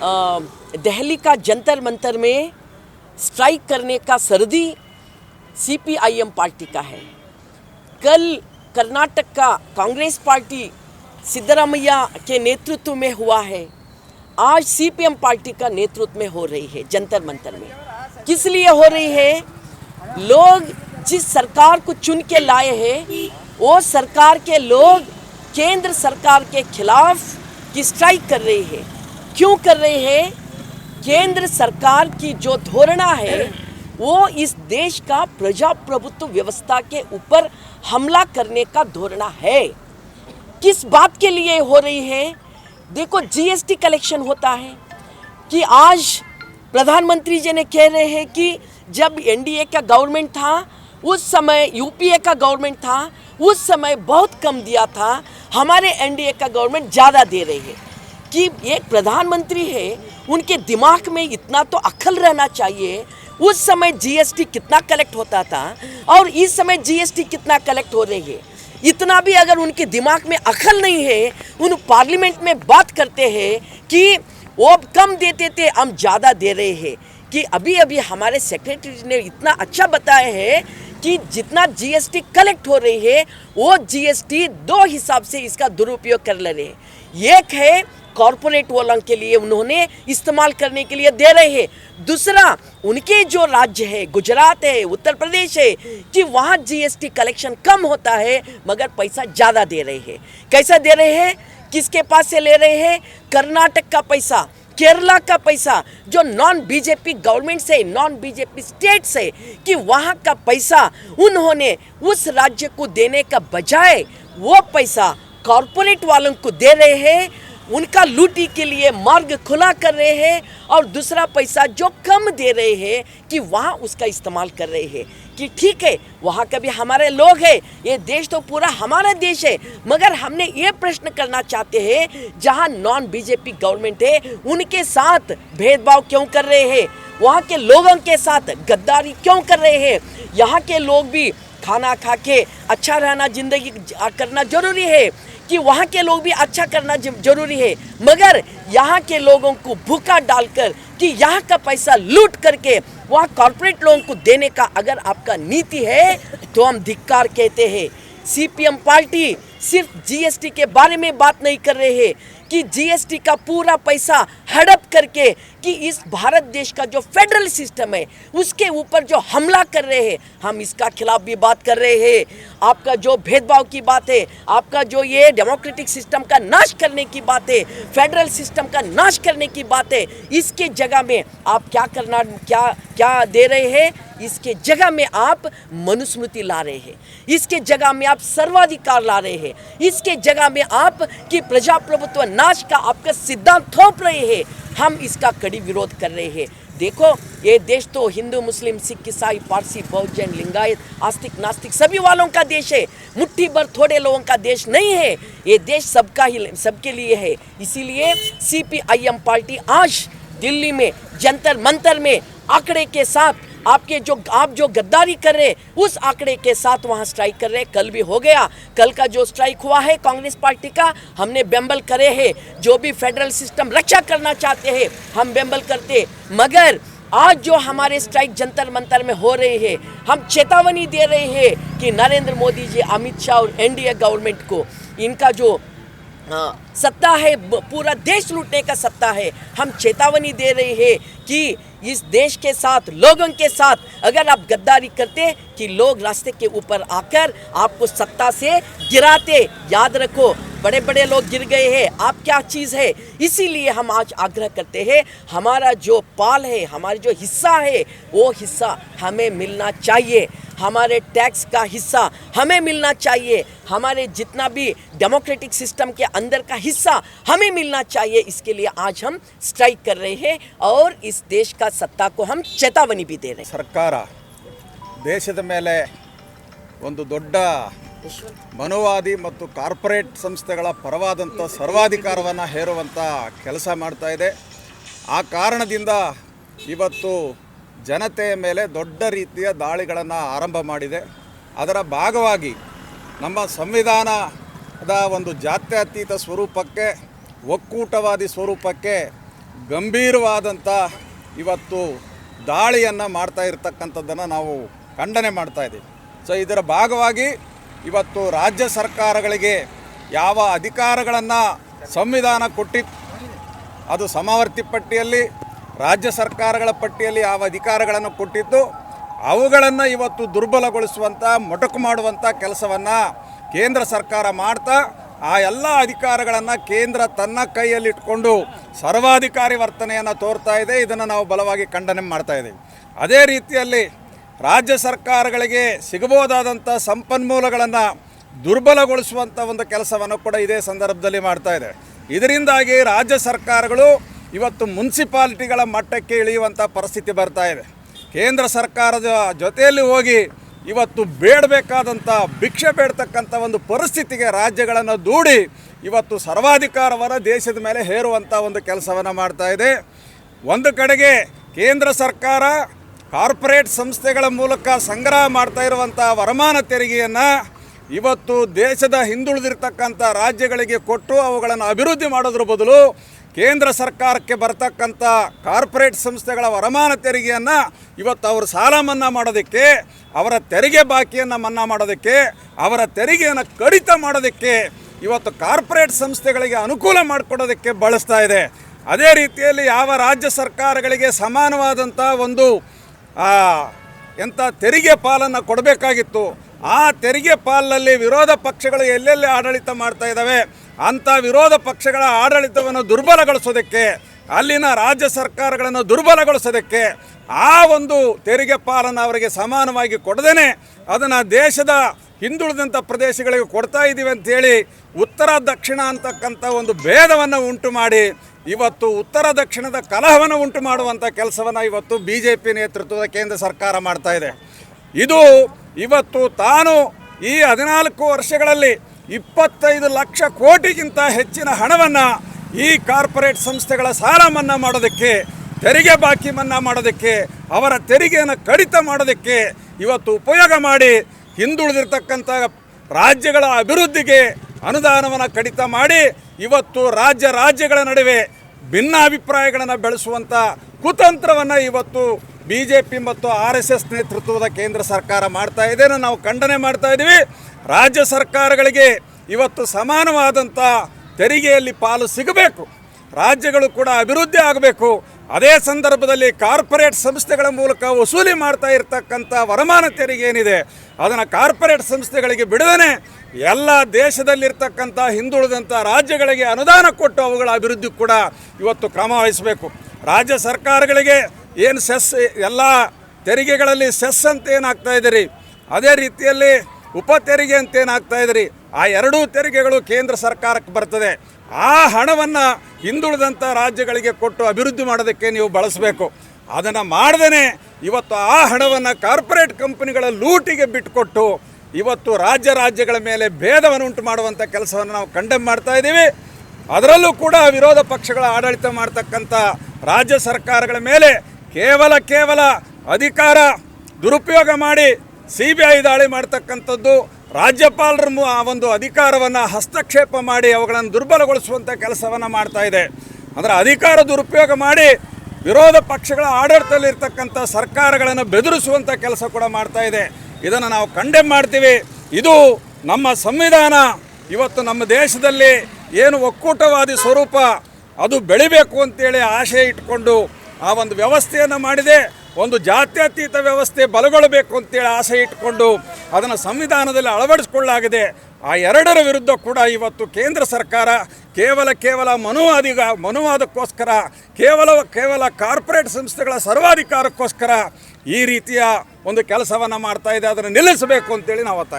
दिल्ली का जंतर मंतर में स्ट्राइक करने का सरदी सीपीआईएम पार्टी का है। कल कर्नाटक का कांग्रेस पार्टी सिद्धरामैया के नेतृत्व में हुआ है, आज सीपीएम पार्टी का नेतृत्व में हो रही है जंतर मंतर में। किस लिए हो रही है? लोग जिस सरकार को चुन के लाए हैं वो सरकार के लोग केंद्र सरकार के खिलाफ की स्ट्राइक कर रही है। क्यों कर रहे हैं? केंद्र सरकार की जो धोरणा है वो इस देश का प्रजाप्रभुत्व व्यवस्था के ऊपर हमला करने का धोरणा है। किस बात के लिए हो रही है? देखो, जीएसटी कलेक्शन होता है कि आज प्रधानमंत्री जी ने कह रहे हैं कि जब एनडीए का गवर्नमेंट था उस समय, यूपीए का गवर्नमेंट था उस समय बहुत कम दिया था, हमारे एनडीए का गवर्नमेंट ज़्यादा दे रही है। कि एक प्रधानमंत्री है, उनके दिमाग में इतना तो अक्ल रहना चाहिए। उस समय जीएसटी कितना कलेक्ट होता था और इस समय जीएसटी कितना कलेक्ट हो रही है, इतना भी अगर उनके दिमाग में अक्ल नहीं है, उन पार्लियामेंट में बात करते हैं कि वो कम देते थे हम ज़्यादा दे रहे हैं। कि अभी अभी हमारे सेक्रेटरी ने इतना अच्छा बताया है कि जितना जीएसटी कलेक्ट हो रही है वो जीएसटी दो हिसाब से इसका दुरुपयोग कर ले रहे हैं। एक है कॉरपोरेट वालों के लिए उन्होंने इस्तेमाल करने के लिए दे रहे हैं, दूसरा उनके जो राज्य है, गुजरात है, उत्तर प्रदेश है, कि वहाँ जीएसटी कलेक्शन कम होता है मगर पैसा ज़्यादा दे रहे हैं। कैसा दे रहे हैं? किसके पास से ले रहे हैं? कर्नाटक का पैसा, केरला का पैसा, जो नॉन बीजेपी गवर्नमेंट से, नॉन बीजेपी स्टेट से, कि वहाँ का पैसा उन्होंने उस राज्य को देने का बजाय वो पैसा कॉरपोरेट वालों को दे रहे हैं, उनका लूटी के लिए मार्ग खुला कर रहे हैं। और दूसरा पैसा जो कम दे रहे हैं कि वहाँ उसका इस्तेमाल कर रहे हैं कि ठीक है वहाँ का भी हमारे लोग हैं, ये देश तो पूरा हमारा देश है। मगर हमने ये प्रश्न करना चाहते हैं, जहाँ नॉन बीजेपी गवर्नमेंट है उनके साथ भेदभाव क्यों कर रहे हैं? वहाँ के लोगों के साथ गद्दारी क्यों कर रहे हैं? यहाँ के लोग भी खाना खा के अच्छा रहना, जिंदगी करना जरूरी है कि वहाँ के लोग भी अच्छा करना जरूरी है, मगर यहाँ के लोगों को भूखा डालकर कि यहाँ का पैसा लूट करके वहाँ कॉर्पोरेट लोगों को देने का अगर आपका नीति है तो हम धिक्कार कहते हैं। सीपीएम पार्टी सिर्फ जीएसटी के बारे में बात नहीं कर रहे हैं कि जीएसटी का पूरा पैसा हड़प करके कि इस भारत देश का जो फेडरल सिस्टम है उसके ऊपर जो हमला कर रहे हैं, हम इसका खिलाफ भी बात कर रहे हैं। आपका जो भेदभाव की बात है, आपका जो ये डेमोक्रेटिक सिस्टम का नाश करने की बात है, फेडरल सिस्टम का नाश करने की बात है, इसके जगह में आप क्या दे रहे हैं? इसके जगह में आप मनुस्मृति ला रहे हैं, इसके जगह में आप सर्वाधिकार ला रहे हैं, इसके जगह में आप कि प्रजाप्रभुत्व नाश का आपका सिद्धांत थोप रहे हैं। हम इसका कड़ी विरोध कर रहे हैं। देखो, ये देश तो हिंदू, मुस्लिम, सिख, ईसाई, पारसी, बौद्ध, जैन, लिंगायत, आस्तिक, नास्तिक सभी वालों का देश है, मुट्ठी भर थोड़े लोगों का देश नहीं है। ये देश सबके लिए है। इसीलिए सीपीआईएम पार्टी आज दिल्ली में जंतर मंतर में आंकड़े के साथ आप जो गद्दारी कर रहे हैं उस आंकड़े के साथ वहाँ स्ट्राइक कर रहे हैं। कल भी हो गया, कल का जो स्ट्राइक हुआ है कांग्रेस पार्टी का, हमने बेंबल करे हैं। जो भी फेडरल सिस्टम रक्षा करना चाहते हैं हम बेंबल करते, मगर आज जो हमारे स्ट्राइक जंतर मंतर में हो रहे हैं, हम चेतावनी दे रहे हैं कि नरेंद्र मोदी जी, अमित शाह और एनडीए गवर्नमेंट को इनका जो सत्ता है, पूरा देश लूटने का सत्ता है। हम चेतावनी दे रहे हैं कि इस देश के साथ, लोगों के साथ अगर आप गद्दारी करते कि लोग रास्ते के ऊपर आकर आपको सत्ता से गिराते। याद रखो, बड़े बड़े लोग गिर गए हैं, आप क्या चीज़ है। इसीलिए हम आज आग्रह करते हैं, हमारा जो पाल है, हमारा जो हिस्सा है वो हिस्सा हमें मिलना चाहिए। हमारे टैक्स का हिस्सा हमें मिलना चाहिए। हमारे जितना भी डेमोक्रेटिक सिस्टम के अंदर का हिस्सा हमें मिलना चाहिए। इसके लिए आज हम स्ट्राइक कर रहे हैं और इस देश का सत्ता को हम चेतावनी भी दे रहे हैं। ಸರ್ಕಾರ ದೇಶದ ಮೇಲೆ ಒಂದು ದೊಡ್ಡ ಮನೋವಾದಿ ಮತ್ತು ಕಾರ್ಪೊರೇಟ್ ಸಂಸ್ಥೆಗಳ ಪರವಾದಂಥ ಸರ್ವಾಧಿಕಾರವನ್ನು ಹೇರುವಂಥ ಕೆಲಸ ಮಾಡ್ತಾ ಇದೆ। ಆ ಕಾರಣದಿಂದ ಇವತ್ತು ಜನತೆಯ ಮೇಲೆ ದೊಡ್ಡ ರೀತಿಯ ದಾಳಿಗಳನ್ನು ಆರಂಭ ಮಾಡಿದೆ। ಅದರ ಭಾಗವಾಗಿ ನಮ್ಮ ಸಂವಿಧಾನದ ಒಂದು ಜಾತ್ಯತೀತ ಸ್ವರೂಪಕ್ಕೆ, ಒಕ್ಕೂಟವಾದಿ ಸ್ವರೂಪಕ್ಕೆ ಗಂಭೀರವಾದಂಥ ಇವತ್ತು ದಾಳಿಯನ್ನು ಮಾಡ್ತಾ ಇರ್ತಕ್ಕಂಥದ್ದನ್ನು ನಾವು ಖಂಡನೆ ಮಾಡ್ತಾ ಇದ್ದೀವಿ. ಸೊ ಇದರ ಭಾಗವಾಗಿ ಇವತ್ತು ರಾಜ್ಯ ಸರ್ಕಾರಗಳಿಗೆ ಯಾವ ಅಧಿಕಾರಗಳನ್ನು ಸಂವಿಧಾನ ಕೊಟ್ಟಿತ್ತು, ಅದು ಸಮವರ್ತಿ ಪಟ್ಟಿಯಲ್ಲಿ ರಾಜ್ಯ ಸರ್ಕಾರಗಳ ಪಟ್ಟಿಯಲ್ಲಿ ಯಾವ ಅಧಿಕಾರಗಳನ್ನು ಕೊಟ್ಟಿದ್ದು ಅವುಗಳನ್ನು ಇವತ್ತು ದುರ್ಬಲಗೊಳಿಸುವಂಥ, ಮೊಟಕು ಮಾಡುವಂಥ ಕೆಲಸವನ್ನು ಕೇಂದ್ರ ಸರ್ಕಾರ ಮಾಡ್ತಾ ಆ ಎಲ್ಲ ಅಧಿಕಾರಗಳನ್ನು ಕೇಂದ್ರ ತನ್ನ ಕೈಯಲ್ಲಿಟ್ಕೊಂಡು ಸರ್ವಾಧಿಕಾರಿ ವರ್ತನೆಯನ್ನು ತೋರ್ತಾ ಇದೆ. ಇದನ್ನು ನಾವು ಬಲವಾಗಿ ಖಂಡನೆ ಮಾಡ್ತಾ ಇದ್ದೀವಿ. ಅದೇ ರೀತಿಯಲ್ಲಿ ರಾಜ್ಯ ಸರ್ಕಾರಗಳಿಗೆ ಸಿಗಬಹುದಾದಂಥ ಸಂಪನ್ಮೂಲಗಳನ್ನು ದುರ್ಬಲಗೊಳಿಸುವಂಥ ಒಂದು ಕೆಲಸವನ್ನು ಕೂಡ ಇದೇ ಸಂದರ್ಭದಲ್ಲಿ ಮಾಡ್ತಾ ಇದೆ. ಇದರಿಂದಾಗಿ ರಾಜ್ಯ ಸರ್ಕಾರಗಳು ಇವತ್ತು ಮುನ್ಸಿಪಾಲಿಟಿಗಳ ಮಟ್ಟಕ್ಕೆ ಇಳಿಯುವಂಥ ಪರಿಸ್ಥಿತಿ ಬರ್ತಾ ಇದೆ. ಕೇಂದ್ರ ಸರ್ಕಾರದ ಜೊತೆಯಲ್ಲಿ ಹೋಗಿ ಇವತ್ತು ಬೇಡಬೇಕಾದಂಥ ಭಿಕ್ಷೆ ಬೇಡ್ತಕ್ಕಂಥ ಒಂದು ಪರಿಸ್ಥಿತಿಗೆ ರಾಜ್ಯಗಳನ್ನು ದೂಡಿ ಇವತ್ತು ಸರ್ವಾಧಿಕಾರವನ್ನು ದೇಶದ ಮೇಲೆ ಹೇರುವಂಥ ಒಂದು ಕೆಲಸವನ್ನು ಮಾಡ್ತಾ ಇದೆ. ಒಂದು ಕಡೆಗೆ ಕೇಂದ್ರ ಸರ್ಕಾರ ಕಾರ್ಪೊರೇಟ್ ಸಂಸ್ಥೆಗಳ ಮೂಲಕ ಸಂಗ್ರಹ ಮಾಡ್ತಾ ಇರುವಂಥ ವರಮಾನ ತೆರಿಗೆಯನ್ನು ಇವತ್ತು ದೇಶದ ಹಿಂದುಳಿದಿರ್ತಕ್ಕಂಥ ರಾಜ್ಯಗಳಿಗೆ ಕೊಟ್ಟು ಅವುಗಳನ್ನು ಅಭಿವೃದ್ಧಿ ಮಾಡೋದ್ರ ಬದಲು ಕೇಂದ್ರ ಸರ್ಕಾರಕ್ಕೆ ಬರ್ತಕ್ಕಂಥ ಕಾರ್ಪೊರೇಟ್ ಸಂಸ್ಥೆಗಳ ವರಮಾನ ತೆರಿಗೆಯನ್ನು ಇವತ್ತು ಅವರು ಸಾಲ ಮನ್ನಾ ಮಾಡೋದಕ್ಕೆ, ಅವರ ತೆರಿಗೆ ಬಾಕಿಯನ್ನು ಮನ್ನಾ ಮಾಡೋದಕ್ಕೆ, ಅವರ ತೆರಿಗೆಯನ್ನು ಕಡಿತ ಮಾಡೋದಕ್ಕೆ, ಇವತ್ತು ಕಾರ್ಪೊರೇಟ್ ಸಂಸ್ಥೆಗಳಿಗೆ ಅನುಕೂಲ ಮಾಡಿಕೊಡೋದಕ್ಕೆ ಬಳಸ್ತಾ ಇದೆ. ಅದೇ ರೀತಿಯಲ್ಲಿ ಯಾವ ರಾಜ್ಯ ಸರ್ಕಾರಗಳಿಗೆ ಸಮಾನವಾದಂಥ ಒಂದು ತೆರಿಗೆ ಪಾಲನ್ನು ಕೊಡಬೇಕಾಗಿತ್ತು, ಆ ತೆರಿಗೆ ಪಾಲಿನಲ್ಲಿ ವಿರೋಧ ಪಕ್ಷಗಳು ಎಲ್ಲೆಲ್ಲಿ ಆಡಳಿತ ಮಾಡ್ತಾ ಇದ್ದಾವೆ ಅಂಥ ವಿರೋಧ ಪಕ್ಷಗಳ ಆಡಳಿತವನ್ನು ದುರ್ಬಲಗೊಳಿಸೋದಕ್ಕೆ, ಅಲ್ಲಿನ ರಾಜ್ಯ ಸರ್ಕಾರಗಳನ್ನು ದುರ್ಬಲಗೊಳಿಸೋದಕ್ಕೆ ಆ ಒಂದು ತೆರಿಗೆ ಪಾಲನ್ನು ಅವರಿಗೆ ಸಮಾನವಾಗಿ ಕೊಡದೇನೆ ಅದನ್ನು ದೇಶದ ಹಿಂದುಳಿದಂಥ ಪ್ರದೇಶಗಳಿಗೆ ಕೊಡ್ತಾ ಇದ್ದೀವಿ ಅಂಥೇಳಿ ಉತ್ತರ ದಕ್ಷಿಣ ಅಂತಕ್ಕಂಥ ಒಂದು ಭೇದವನ್ನು ಉಂಟು ಮಾಡಿ ಇವತ್ತು ಉತ್ತರ ದಕ್ಷಿಣದ ಕಲಹವನ್ನು ಉಂಟು ಮಾಡುವಂಥ ಕೆಲಸವನ್ನು ಇವತ್ತು BJP ನೇತೃತ್ವದ ಕೇಂದ್ರ ಸರ್ಕಾರ ಮಾಡ್ತಾ ಇದೆ. ಇದು ಇವತ್ತು ತಾನು ಈ 14 ವರ್ಷಗಳಲ್ಲಿ 25 ಲಕ್ಷ ಕೋಟಿಗಿಂತ ಹೆಚ್ಚಿನ ಹಣವನ್ನು ಈ ಕಾರ್ಪೊರೇಟ್ ಸಂಸ್ಥೆಗಳ ಸಾಲ ಮನ್ನಾ ಮಾಡೋದಕ್ಕೆ, ತೆರಿಗೆ ಬಾಕಿ ಮನ್ನಾ ಮಾಡೋದಕ್ಕೆ, ಅವರ ತೆರಿಗೆಯನ್ನು ಕಡಿತ ಮಾಡೋದಕ್ಕೆ ಇವತ್ತು ಉಪಯೋಗ ಮಾಡಿ ಹಿಂದುಳಿದಿರ್ತಕ್ಕಂಥ ರಾಜ್ಯಗಳ ಅಭಿವೃದ್ಧಿಗೆ ಅನುದಾನವನ್ನು ಕಡಿತ ಮಾಡಿ ಇವತ್ತು ರಾಜ್ಯಗಳ ನಡುವೆ ಭಿನ್ನಾಭಿಪ್ರಾಯಗಳನ್ನು ಬೆಳೆಸುವಂಥ ಕುತಂತ್ರವನ್ನು ಇವತ್ತು BJP ಮತ್ತು RSS ನೇತೃತ್ವದ ಕೇಂದ್ರ ಸರ್ಕಾರ ಮಾಡ್ತಾ ಇದೆ. ನಾವು ಖಂಡನೆ ಮಾಡ್ತಾ ಇದ್ದೀವಿ. ರಾಜ್ಯ ಸರ್ಕಾರಗಳಿಗೆ ಇವತ್ತು ಸಮಾನವಾದಂಥ ತೆರಿಗೆಯಲ್ಲಿ ಪಾಲು ಸಿಗಬೇಕು, ರಾಜ್ಯಗಳು ಕೂಡ ಅಭಿವೃದ್ಧಿ ಆಗಬೇಕು. ಅದೇ ಸಂದರ್ಭದಲ್ಲಿ ಕಾರ್ಪೊರೇಟ್ ಸಂಸ್ಥೆಗಳ ಮೂಲಕ ವಸೂಲಿ ಮಾಡ್ತಾ ಇರತಕ್ಕಂಥ ವರಮಾನ ತೆರಿಗೆ ಏನಿದೆ ಅದನ್ನು ಕಾರ್ಪೊರೇಟ್ ಸಂಸ್ಥೆಗಳಿಗೆ ಬಿಡದೇ ಎಲ್ಲ ದೇಶದಲ್ಲಿರ್ತಕ್ಕಂಥ ಹಿಂದುಳಿದಂಥ ರಾಜ್ಯಗಳಿಗೆ ಅನುದಾನ ಕೊಟ್ಟು ಅವುಗಳ ಅಭಿವೃದ್ಧಿ ಕೂಡ ಇವತ್ತು ಕ್ರಮ ವಹಿಸಬೇಕು. ರಾಜ್ಯ ಸರ್ಕಾರಗಳಿಗೆ ಏನು ಸೆಸ್, ಎಲ್ಲ ತೆರಿಗೆಗಳಲ್ಲಿ ಸೆಸ್ ಅಂತ ಏನಾಗ್ತಾ ಇದ್ದೀರಿ, ಅದೇ ರೀತಿಯಲ್ಲಿ ಉಪ ತೆರಿಗೆ ಅಂತ ಏನಾಗ್ತಾ ಇದ್ದೀರಿ, ಆ ಎರಡೂ ತೆರಿಗೆಗಳು ಕೇಂದ್ರ ಸರ್ಕಾರಕ್ಕೆ ಬರ್ತದೆ. ಆ ಹಣವನ್ನು ಹಿಂದುಳಿದಂಥ ರಾಜ್ಯಗಳಿಗೆ ಕೊಟ್ಟು ಅಭಿವೃದ್ಧಿ ಮಾಡೋದಕ್ಕೆ ನೀವು ಬಳಸಬೇಕು. ಅದನ್ನು ಮಾಡ್ದೇ ಇವತ್ತು ಆ ಹಣವನ್ನು ಕಾರ್ಪೊರೇಟ್ ಕಂಪನಿಗಳ ಲೂಟಿಗೆ ಬಿಟ್ಟುಕೊಟ್ಟು ಇವತ್ತು ರಾಜ್ಯಗಳ ಮೇಲೆ ಭೇದವನ್ನು ಉಂಟು ಮಾಡುವಂಥ ಕೆಲಸವನ್ನು ನಾವು ಕಂಡೆಮ್ ಮಾಡ್ತಾ ಇದ್ದೀವಿ. ಅದರಲ್ಲೂ ಕೂಡ ವಿರೋಧ ಪಕ್ಷಗಳ ಆಡಳಿತ ಮಾಡ್ತಕ್ಕಂಥ ರಾಜ್ಯ ಸರ್ಕಾರಗಳ ಮೇಲೆ ಕೇವಲ ಅಧಿಕಾರ ದುರುಪಯೋಗ ಮಾಡಿ CBI ದಾಳಿ ಮಾಡ್ತಕ್ಕಂಥದ್ದು, ರಾಜ್ಯಪಾಲರ ಆ ಒಂದು ಅಧಿಕಾರವನ್ನು ಹಸ್ತಕ್ಷೇಪ ಮಾಡಿ ಅವುಗಳನ್ನು ದುರ್ಬಲಗೊಳಿಸುವಂಥ ಕೆಲಸವನ್ನು ಮಾಡ್ತಾ ಇದೆ. ಅಂದರೆ ಅಧಿಕಾರ ದುರುಪಯೋಗ ಮಾಡಿ ವಿರೋಧ ಪಕ್ಷಗಳ ಆಡಳಿತದಲ್ಲಿರ್ತಕ್ಕಂಥ ಸರ್ಕಾರಗಳನ್ನು ಬೆದರಿಸುವಂಥ ಕೆಲಸ ಕೂಡ ಮಾಡ್ತಾ ಇದೆ. ಇದನ್ನು ನಾವು ಕಂಡೆಮ್ ಮಾಡ್ತೀವಿ. ಇದು ನಮ್ಮ ಸಂವಿಧಾನ ಇವತ್ತು ನಮ್ಮ ದೇಶದಲ್ಲಿ ಏನು ಒಕ್ಕೂಟವಾದಿ ಸ್ವರೂಪ ಅದು ಬೆಳಿಬೇಕು ಅಂತೇಳಿ ಆಶೆ ಇಟ್ಕೊಂಡು ಆ ಒಂದು ವ್ಯವಸ್ಥೆಯನ್ನು ಮಾಡಿದೆ. ಒಂದು ಜಾತ್ಯತೀತ ವ್ಯವಸ್ಥೆ ಬಲಗೊಳ್ಳಬೇಕು ಅಂತೇಳಿ ಆಸೆ ಇಟ್ಕೊಂಡು ಅದನ್ನು ಸಂವಿಧಾನದಲ್ಲಿ ಅಳವಡಿಸಿಕೊಳ್ಳಲಾಗಿದೆ. ಆ ಎರಡರ ವಿರುದ್ಧ ಕೂಡ ಇವತ್ತು ಕೇಂದ್ರ ಸರ್ಕಾರ ಕೇವಲ ಮನುವಾದಕ್ಕೋಸ್ಕರ ಕೇವಲ ಕಾರ್ಪೊರೇಟ್ ಸಂಸ್ಥೆಗಳ ಸರ್ವಾಧಿಕಾರಕ್ಕೋಸ್ಕರ ಈ ರೀತಿಯ ಒಂದು ಕೆಲಸವನ್ನು ಮಾಡ್ತಾ ಇದೆ. ಅದನ್ನು ನಿಲ್ಲಿಸಬೇಕು ಅಂತೇಳಿ ನಾವು ಒತ್ತಾಯ